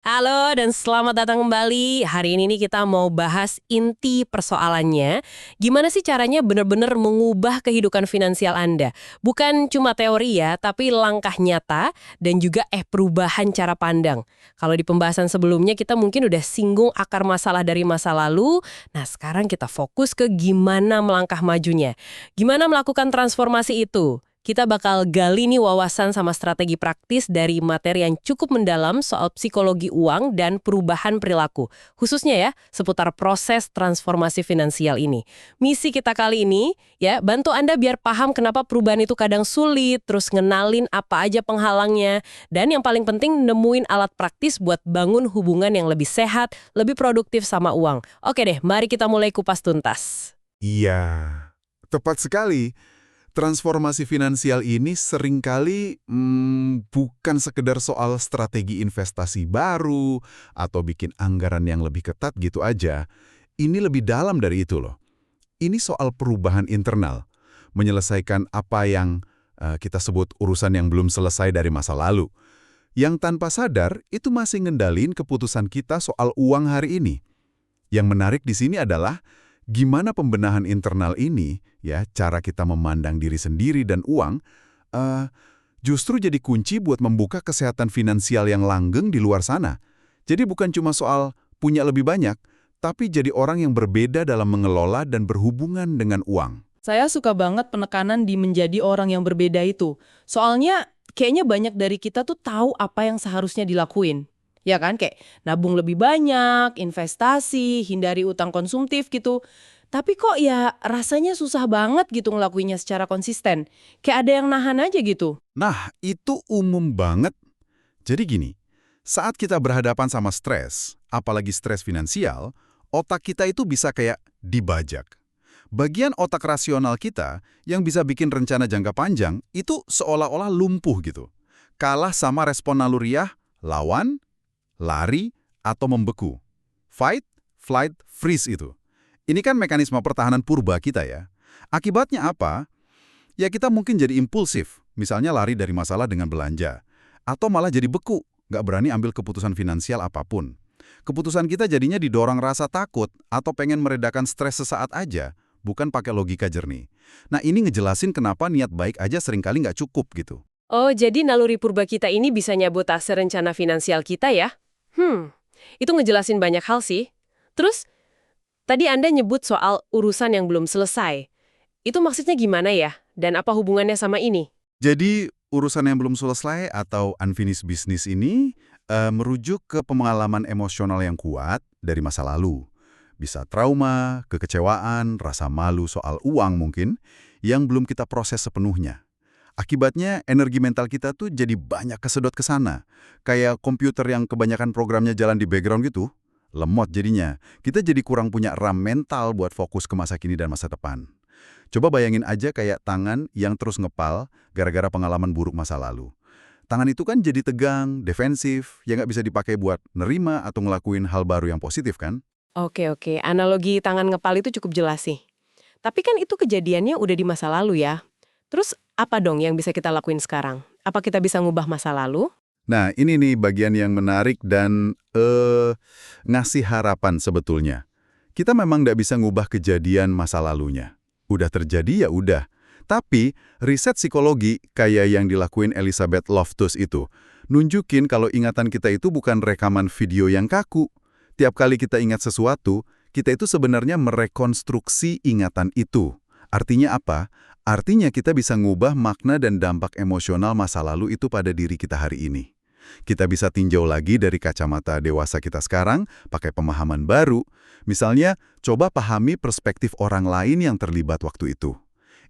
Halo dan selamat datang kembali. Hari ini nih kita mau bahas inti persoalannya. Gimana sih caranya benar-benar mengubah kehidupan finansial Anda? Bukan cuma teori ya, tapi langkah nyata dan juga perubahan cara pandang. Kalau di pembahasan sebelumnya kita mungkin udah singgung akar masalah dari masa lalu. Nah sekarang kita fokus ke gimana melangkah majunya. Gimana melakukan transformasi itu? Kita bakal gali nih wawasan sama strategi praktis dari materi yang cukup mendalam soal psikologi uang dan perubahan perilaku. Khususnya ya, seputar proses transformasi finansial ini. Misi kita kali ini, ya, bantu Anda biar paham kenapa perubahan itu kadang sulit, terus ngenalin apa aja penghalangnya, dan yang paling penting nemuin alat praktis buat bangun hubungan yang lebih sehat, lebih produktif sama uang. Oke deh, mari kita mulai kupas tuntas. Iya, tepat sekali. Transformasi finansial ini seringkali bukan sekedar soal strategi investasi baru atau bikin anggaran yang lebih ketat gitu aja. Ini lebih dalam dari itu loh. Ini soal perubahan internal, menyelesaikan apa yang kita sebut urusan yang belum selesai dari masa lalu. Yang tanpa sadar itu masih ngendalin keputusan kita soal uang hari ini. Yang menarik di sini adalah gimana pembenahan internal ini, ya, cara kita memandang diri sendiri dan uang, eh, justru jadi kunci buat membuka kesehatan finansial yang langgeng di luar sana. Jadi bukan cuma soal punya lebih banyak, tapi jadi orang yang berbeda dalam mengelola dan berhubungan dengan uang. Saya suka banget penekanan di menjadi orang yang berbeda itu. Soalnya kayaknya banyak dari kita tuh tahu apa yang seharusnya dilakuin. Ya kan, kayak nabung lebih banyak, investasi, hindari utang konsumtif gitu. Tapi kok ya rasanya susah banget gitu ngelakuinnya secara konsisten. Kayak ada yang nahan aja gitu. Nah, itu umum banget. Jadi gini, saat kita berhadapan sama stres, apalagi stres finansial, otak kita itu bisa kayak dibajak. Bagian otak rasional kita yang bisa bikin rencana jangka panjang itu seolah-olah lumpuh gitu. Kalah sama respon naluriah, lawan, lari, atau membeku. Fight, flight, freeze itu. Ini kan mekanisme pertahanan purba kita ya. Akibatnya apa? Ya kita mungkin jadi impulsif, misalnya lari dari masalah dengan belanja. Atau malah jadi beku, nggak berani ambil keputusan finansial apapun. Keputusan kita jadinya didorong rasa takut atau pengen meredakan stres sesaat aja, bukan pakai logika jernih. Nah ini ngejelasin kenapa niat baik aja seringkali nggak cukup gitu. Oh, jadi naluri purba kita ini bisa nyabotase rencana finansial kita ya? Itu ngejelasin banyak hal sih. Terus, tadi Anda nyebut soal urusan yang belum selesai. Itu maksudnya gimana ya? Dan apa hubungannya sama ini? Jadi urusan yang belum selesai atau unfinished business ini merujuk ke pengalaman emosional yang kuat dari masa lalu. Bisa trauma, kekecewaan, rasa malu soal uang mungkin, yang belum kita proses sepenuhnya. Akibatnya energi mental kita tuh jadi banyak kesedot ke sana. Kayak komputer yang kebanyakan programnya jalan di background gitu, lemot jadinya. Kita jadi kurang punya RAM mental buat fokus ke masa kini dan masa depan. Coba bayangin aja kayak tangan yang terus ngepal gara-gara pengalaman buruk masa lalu. Tangan itu kan jadi tegang, defensif, ya nggak bisa dipakai buat nerima atau ngelakuin hal baru yang positif kan? Oke, analogi tangan ngepal itu cukup jelas sih. Tapi kan itu kejadiannya udah di masa lalu ya. Terus apa dong yang bisa kita lakuin sekarang? Apa kita bisa ngubah masa lalu? Nah, ini nih bagian yang menarik dan ngasih harapan sebetulnya. Kita memang nggak bisa ngubah kejadian masa lalunya. Udah terjadi ya udah. Tapi riset psikologi kayak yang dilakuin Elizabeth Loftus itu nunjukin kalau ingatan kita itu bukan rekaman video yang kaku. Tiap kali kita ingat sesuatu, kita itu sebenarnya merekonstruksi ingatan itu. Artinya apa? Artinya kita bisa ngubah makna dan dampak emosional masa lalu itu pada diri kita hari ini. Kita bisa tinjau lagi dari kacamata dewasa kita sekarang, pakai pemahaman baru. Misalnya, coba pahami perspektif orang lain yang terlibat waktu itu.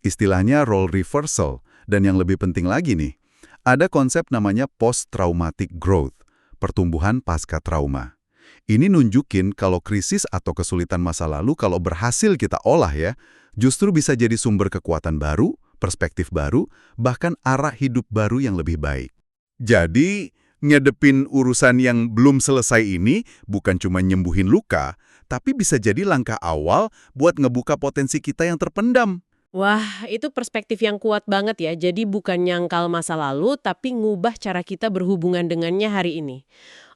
Istilahnya role reversal, dan yang lebih penting lagi nih, ada konsep namanya post-traumatic growth, pertumbuhan pasca trauma. Ini nunjukin kalau krisis atau kesulitan masa lalu kalau berhasil kita olah ya, justru bisa jadi sumber kekuatan baru, perspektif baru, bahkan arah hidup baru yang lebih baik. Jadi, ngedepin urusan yang belum selesai ini bukan cuma nyembuhin luka, tapi bisa jadi langkah awal buat ngebuka potensi kita yang terpendam. Wah, itu perspektif yang kuat banget ya. Jadi bukan nyangkal masa lalu, tapi ngubah cara kita berhubungan dengannya hari ini.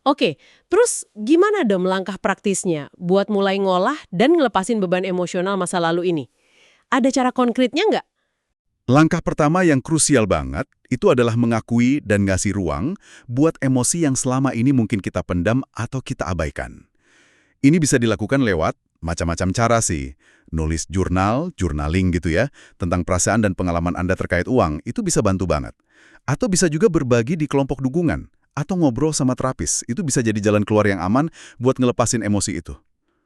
Oke, terus gimana dong langkah praktisnya buat mulai ngolah dan ngelepasin beban emosional masa lalu ini? Ada cara konkretnya nggak? Langkah pertama yang krusial banget itu adalah mengakui dan ngasih ruang buat emosi yang selama ini mungkin kita pendam atau kita abaikan. Ini bisa dilakukan lewat macam-macam cara sih. Nulis jurnal, journaling gitu ya, tentang perasaan dan pengalaman Anda terkait uang, itu bisa bantu banget. Atau bisa juga berbagi di kelompok dukungan, atau ngobrol sama terapis, itu bisa jadi jalan keluar yang aman buat ngelepasin emosi itu.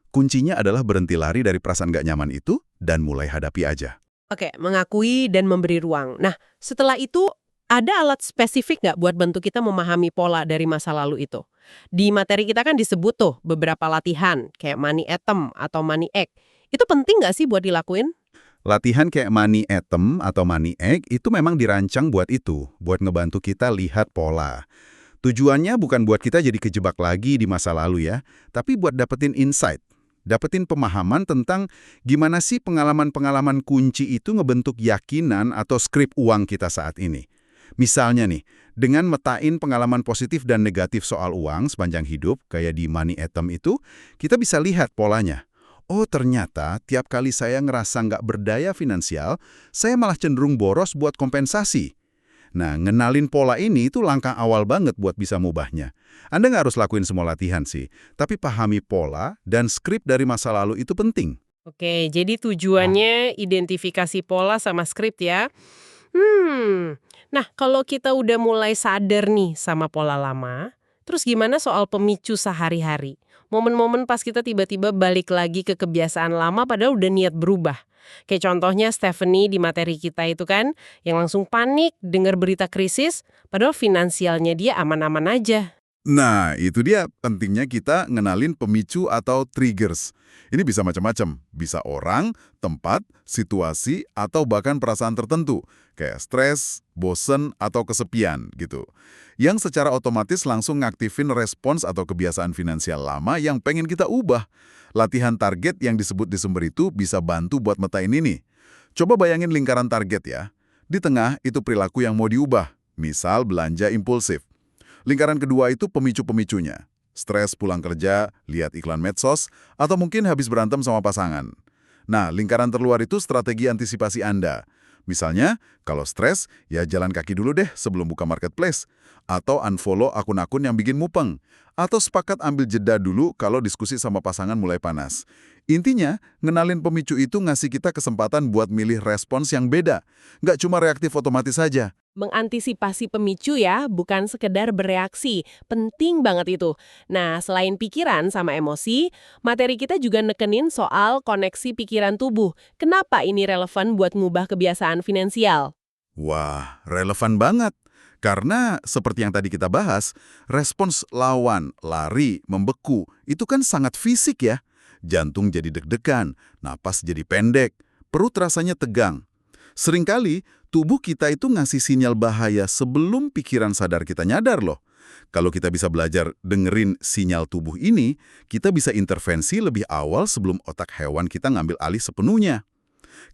Kuncinya adalah berhenti lari dari perasaan gak nyaman itu dan mulai hadapi aja. Oke, mengakui dan memberi ruang. Nah, setelah itu ada alat spesifik nggak buat bantu kita memahami pola dari masa lalu itu? Di materi kita kan disebut tuh beberapa latihan, kayak Money Atom atau Money Egg. Itu penting nggak sih buat dilakuin? Latihan kayak Money Atom atau Money Egg itu memang dirancang buat itu, buat ngebantu kita lihat pola. Tujuannya bukan buat kita jadi kejebak lagi di masa lalu ya, tapi buat dapetin insight, dapetin pemahaman tentang gimana sih pengalaman-pengalaman kunci itu ngebentuk yakinan atau skrip uang kita saat ini. Misalnya nih, dengan metain pengalaman positif dan negatif soal uang sepanjang hidup, kayak di Money Atom itu, kita bisa lihat polanya. Oh ternyata tiap kali saya ngerasa nggak berdaya finansial, saya malah cenderung boros buat kompensasi. Nah, ngenalin pola ini itu langkah awal banget buat bisa mubahnya. Anda nggak harus lakuin semua latihan sih, tapi pahami pola dan skrip dari masa lalu itu penting. Oke, jadi tujuannya identifikasi pola sama skrip ya. Nah kalau kita udah mulai sadar nih sama pola lama, terus gimana soal pemicu sehari-hari? Momen-momen pas kita tiba-tiba balik lagi ke kebiasaan lama padahal udah niat berubah. Kayak contohnya Stephanie di materi kita itu kan, yang langsung panik dengar berita krisis, padahal finansialnya dia aman-aman aja. Nah, itu dia pentingnya kita ngenalin pemicu atau triggers. Ini bisa macam-macam, bisa orang, tempat, situasi, atau bahkan perasaan tertentu, kayak stres, bosen, atau kesepian gitu. Yang secara otomatis langsung ngaktifin respons atau kebiasaan finansial lama yang pengen kita ubah. Latihan target yang disebut di sumber itu bisa bantu buat metain ini. Coba bayangin lingkaran target ya. Di tengah itu perilaku yang mau diubah, misal belanja impulsif. Lingkaran kedua itu pemicu-pemicunya. Stres pulang kerja, lihat iklan medsos, atau mungkin habis berantem sama pasangan. Nah, lingkaran terluar itu strategi antisipasi Anda. Misalnya, kalau stres, ya jalan kaki dulu deh sebelum buka marketplace. Atau unfollow akun-akun yang bikin mupeng. Atau sepakat ambil jeda dulu kalau diskusi sama pasangan mulai panas. Intinya, ngenalin pemicu itu ngasih kita kesempatan buat milih respons yang beda. Nggak cuma reaktif otomatis saja. Mengantisipasi pemicu ya, bukan sekedar bereaksi. Penting banget itu. Nah, selain pikiran sama emosi, materi kita juga nekenin soal koneksi pikiran tubuh. Kenapa ini relevan buat ngubah kebiasaan finansial? Wah, relevan banget. Karena seperti yang tadi kita bahas, respons lawan, lari, membeku, itu kan sangat fisik ya. Jantung jadi deg-degan, napas jadi pendek, perut rasanya tegang. Seringkali, tubuh kita itu ngasih sinyal bahaya sebelum pikiran sadar kita nyadar loh. Kalau kita bisa belajar dengerin sinyal tubuh ini, kita bisa intervensi lebih awal sebelum otak hewan kita ngambil alih sepenuhnya.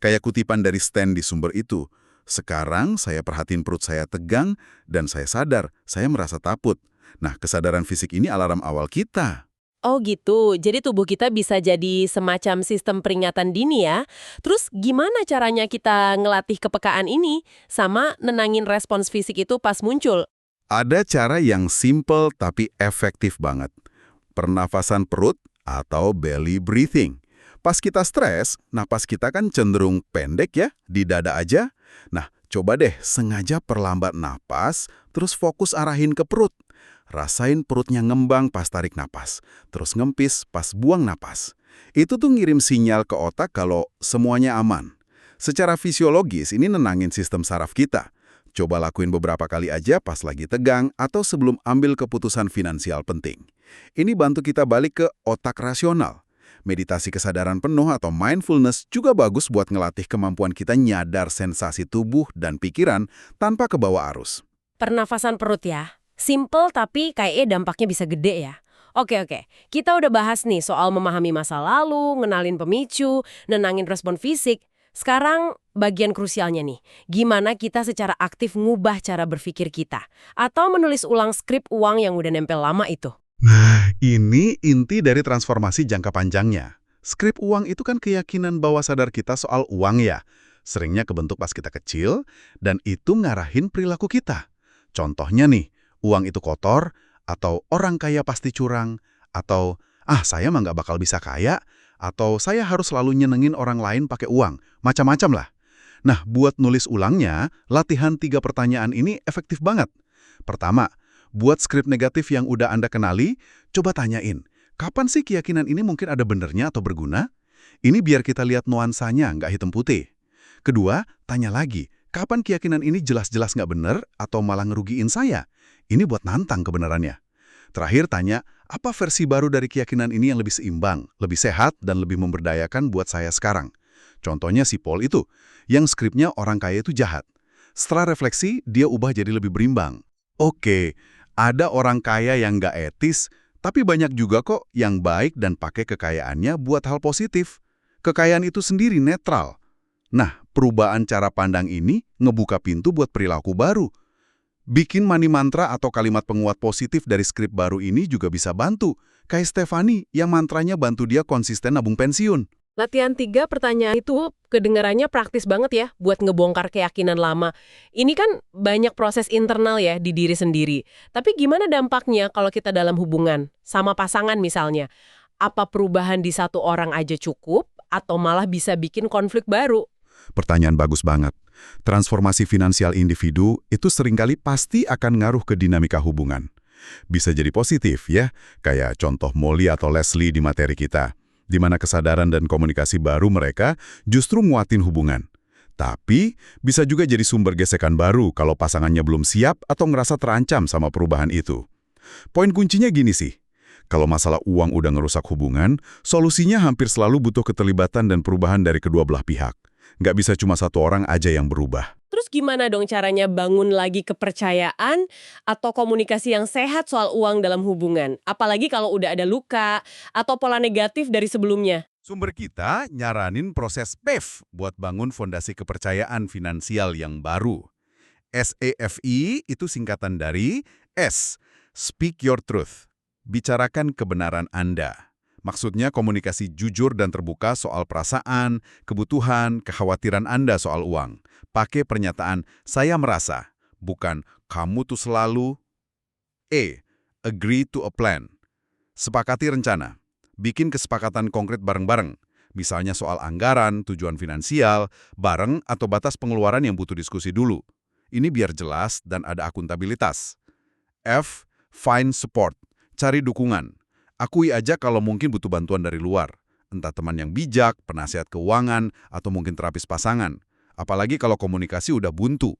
Kayak kutipan dari Stan di sumber itu, sekarang saya perhatiin perut saya tegang dan saya sadar, saya merasa takut. Nah, kesadaran fisik ini alarm awal kita. Oh gitu, jadi tubuh kita bisa jadi semacam sistem peringatan dini ya. Terus gimana caranya kita ngelatih kepekaan ini sama nenangin respons fisik itu pas muncul? Ada cara yang simple tapi efektif banget. Pernafasan perut atau belly breathing. Pas kita stres, napas kita kan cenderung pendek ya, di dada aja. Nah, coba deh sengaja perlambat napas, terus fokus arahin ke perut. Rasain perutnya ngembang pas tarik napas, terus ngempis pas buang napas. Itu tuh ngirim sinyal ke otak kalau semuanya aman. Secara fisiologis ini nenangin sistem saraf kita. Coba lakuin beberapa kali aja pas lagi tegang atau sebelum ambil keputusan finansial penting. Ini bantu kita balik ke otak rasional. Meditasi kesadaran penuh atau mindfulness juga bagus buat ngelatih kemampuan kita nyadar sensasi tubuh dan pikiran tanpa kebawa arus. Pernafasan perut ya. Simple tapi kayaknya dampaknya bisa gede ya. Oke, kita udah bahas nih soal memahami masa lalu, ngenalin pemicu, nenangin respon fisik. Sekarang bagian krusialnya nih, gimana kita secara aktif ngubah cara berpikir kita? Atau menulis ulang skrip uang yang udah nempel lama itu? Nah, ini inti dari transformasi jangka panjangnya. Skrip uang itu kan keyakinan bawah sadar kita soal uang ya. Seringnya kebentuk pas kita kecil, dan itu ngarahin perilaku kita. Contohnya nih, uang itu kotor, atau orang kaya pasti curang, atau saya mah nggak bakal bisa kaya, atau saya harus selalu nyenengin orang lain pakai uang, macam-macam lah. Nah, buat nulis ulangnya, latihan 3 pertanyaan ini efektif banget. Pertama, buat skrip negatif yang udah Anda kenali, coba tanyain, kapan sih keyakinan ini mungkin ada benernya atau berguna? Ini biar kita lihat nuansanya, nggak hitam putih. Kedua, tanya lagi, kapan keyakinan ini jelas-jelas nggak bener atau malah ngerugiin saya? Ini buat nantang kebenarannya. Terakhir tanya, apa versi baru dari keyakinan ini yang lebih seimbang, lebih sehat, dan lebih memberdayakan buat saya sekarang? Contohnya si Paul itu, yang skripnya orang kaya itu jahat. Setelah refleksi, dia ubah jadi lebih berimbang. Oke, ada orang kaya yang nggak etis, tapi banyak juga kok yang baik dan pakai kekayaannya buat hal positif. Kekayaan itu sendiri netral. Nah, perubahan cara pandang ini ngebuka pintu buat perilaku baru. Bikin money mantra atau kalimat penguat positif dari skrip baru ini juga bisa bantu. Kayak Stefani yang mantranya bantu dia konsisten nabung pensiun. Latihan 3 pertanyaan itu kedengarannya praktis banget ya buat ngebongkar keyakinan lama. Ini kan banyak proses internal ya di diri sendiri. Tapi gimana dampaknya kalau kita dalam hubungan? Sama pasangan misalnya. Apa perubahan di satu orang aja cukup? Atau malah bisa bikin konflik baru? Pertanyaan bagus banget. Transformasi finansial individu itu seringkali pasti akan ngaruh ke dinamika hubungan. Bisa jadi positif ya, kayak contoh Molly atau Leslie di materi kita, di mana kesadaran dan komunikasi baru mereka justru nguatin hubungan. Tapi, bisa juga jadi sumber gesekan baru kalau pasangannya belum siap atau ngerasa terancam sama perubahan itu. Poin kuncinya gini sih, kalau masalah uang udah ngerusak hubungan, solusinya hampir selalu butuh keterlibatan dan perubahan dari kedua belah pihak. Nggak bisa cuma satu orang aja yang berubah. Terus gimana dong caranya bangun lagi kepercayaan atau komunikasi yang sehat soal uang dalam hubungan? Apalagi kalau udah ada luka atau pola negatif dari sebelumnya. Sumber kita nyaranin proses PEF buat bangun fondasi kepercayaan finansial yang baru. SEFI itu singkatan dari S, Speak Your Truth, bicarakan kebenaran Anda. Maksudnya komunikasi jujur dan terbuka soal perasaan, kebutuhan, kekhawatiran Anda soal uang. Pakai pernyataan, saya merasa, bukan kamu tuh selalu. Agree to a plan. Sepakati rencana. Bikin kesepakatan konkret bareng-bareng. Misalnya soal anggaran, tujuan finansial, bareng atau batas pengeluaran yang butuh diskusi dulu. Ini biar jelas dan ada akuntabilitas. F, find support. Cari dukungan. Akui aja kalau mungkin butuh bantuan dari luar. Entah teman yang bijak, penasihat keuangan, atau mungkin terapis pasangan. Apalagi kalau komunikasi udah buntu.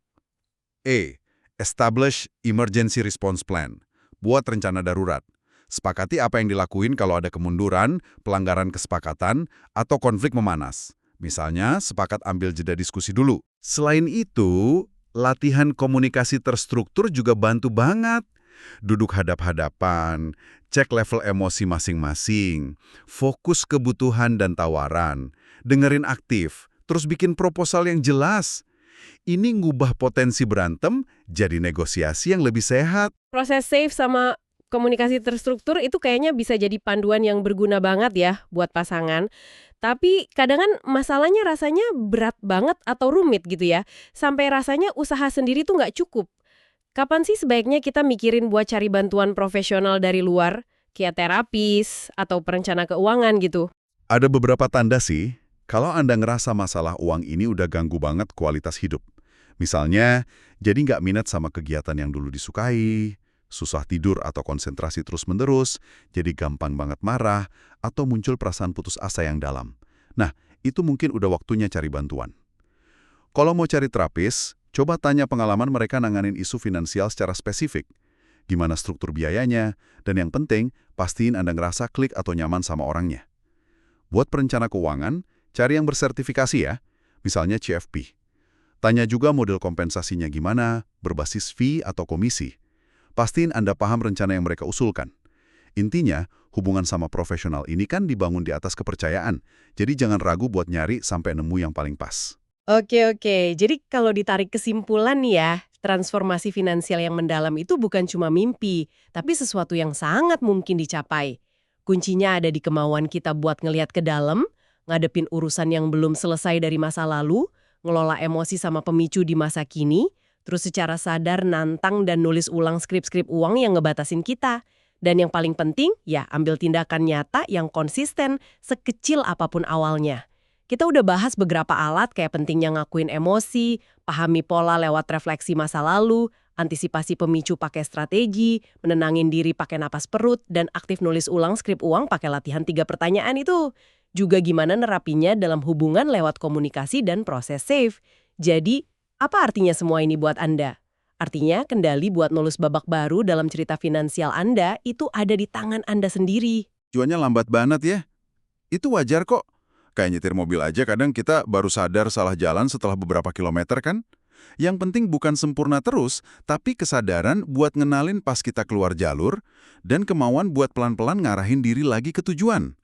Establish emergency response plan. Buat rencana darurat. Sepakati apa yang dilakuin kalau ada kemunduran, pelanggaran kesepakatan, atau konflik memanas. Misalnya, sepakat ambil jeda diskusi dulu. Selain itu, latihan komunikasi terstruktur juga bantu banget. Duduk hadap-hadapan, cek level emosi masing-masing, fokus kebutuhan dan tawaran, dengerin aktif, terus bikin proposal yang jelas. Ini ngubah potensi berantem jadi negosiasi yang lebih sehat. Proses safe sama komunikasi terstruktur itu kayaknya bisa jadi panduan yang berguna banget ya buat pasangan. Tapi kadang kan masalahnya rasanya berat banget atau rumit gitu ya. Sampai rasanya usaha sendiri tuh nggak cukup. Kapan sih sebaiknya kita mikirin buat cari bantuan profesional dari luar, kayak terapis atau perencana keuangan gitu? Ada beberapa tanda sih, kalau Anda ngerasa masalah uang ini udah ganggu banget kualitas hidup. Misalnya, jadi nggak minat sama kegiatan yang dulu disukai, susah tidur atau konsentrasi terus-menerus, jadi gampang banget marah, atau muncul perasaan putus asa yang dalam. Nah, itu mungkin udah waktunya cari bantuan. Kalau mau cari terapis, coba tanya pengalaman mereka nanganin isu finansial secara spesifik. Gimana struktur biayanya, dan yang penting, pastiin Anda ngerasa klik atau nyaman sama orangnya. Buat perencana keuangan, cari yang bersertifikasi ya, misalnya CFP. Tanya juga model kompensasinya gimana, berbasis fee atau komisi. Pastiin Anda paham rencana yang mereka usulkan. Intinya, hubungan sama profesional ini kan dibangun di atas kepercayaan, jadi jangan ragu buat nyari sampai nemu yang paling pas. Oke. Jadi kalau ditarik kesimpulan nih ya, Transformasi finansial yang mendalam itu bukan cuma mimpi, tapi sesuatu yang sangat mungkin dicapai. Kuncinya ada di kemauan kita buat ngelihat ke dalam, ngadepin urusan yang belum selesai dari masa lalu, ngelola emosi sama pemicu di masa kini, terus secara sadar nantang dan nulis ulang skrip-skrip uang yang ngebatasin kita. Dan yang paling penting, ya ambil tindakan nyata yang konsisten sekecil apapun awalnya. Kita udah bahas beberapa alat kayak pentingnya ngakuin emosi, pahami pola lewat refleksi masa lalu, antisipasi pemicu pakai strategi, menenangin diri pakai napas perut, dan aktif nulis ulang skrip uang pakai latihan 3 pertanyaan itu. Juga gimana nerapinya dalam hubungan lewat komunikasi dan proses save. Jadi, apa artinya semua ini buat Anda? Artinya, kendali buat nulis babak baru dalam cerita finansial Anda itu ada di tangan Anda sendiri. Tujuannya lambat banget ya. Itu wajar kok. Kayak nyetir mobil aja kadang kita baru sadar salah jalan setelah beberapa kilometer kan? Yang penting bukan sempurna terus, tapi kesadaran buat ngenalin pas kita keluar jalur, dan kemauan buat pelan-pelan ngarahin diri lagi ke tujuan.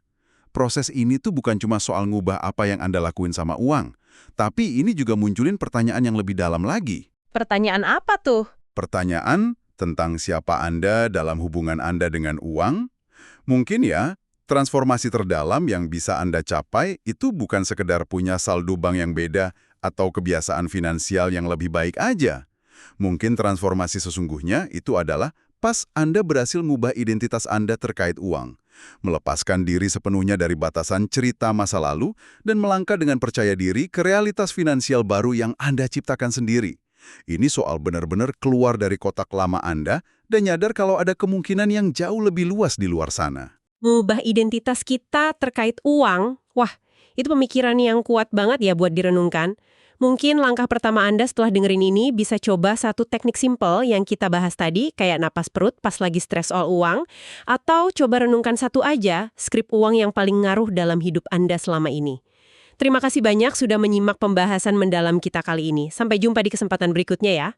Proses ini tuh bukan cuma soal ngubah apa yang Anda lakuin sama uang, tapi ini juga munculin pertanyaan yang lebih dalam lagi. Pertanyaan apa tuh? Pertanyaan tentang siapa Anda dalam hubungan Anda dengan uang? Mungkin ya, transformasi terdalam yang bisa Anda capai itu bukan sekedar punya saldo bank yang beda atau kebiasaan finansial yang lebih baik aja. Mungkin transformasi sesungguhnya itu adalah pas Anda berhasil mengubah identitas Anda terkait uang, melepaskan diri sepenuhnya dari batasan cerita masa lalu, dan melangkah dengan percaya diri ke realitas finansial baru yang Anda ciptakan sendiri. Ini soal benar-benar keluar dari kotak lama Anda dan nyadar kalau ada kemungkinan yang jauh lebih luas di luar sana. Mengubah identitas kita terkait uang? Wah, itu pemikiran yang kuat banget ya buat direnungkan. Mungkin langkah pertama Anda setelah dengerin ini bisa coba satu teknik simple yang kita bahas tadi, kayak napas perut pas lagi stres soal uang, atau coba renungkan satu aja skrip uang yang paling ngaruh dalam hidup Anda selama ini. Terima kasih banyak sudah menyimak pembahasan mendalam kita kali ini. Sampai jumpa di kesempatan berikutnya ya.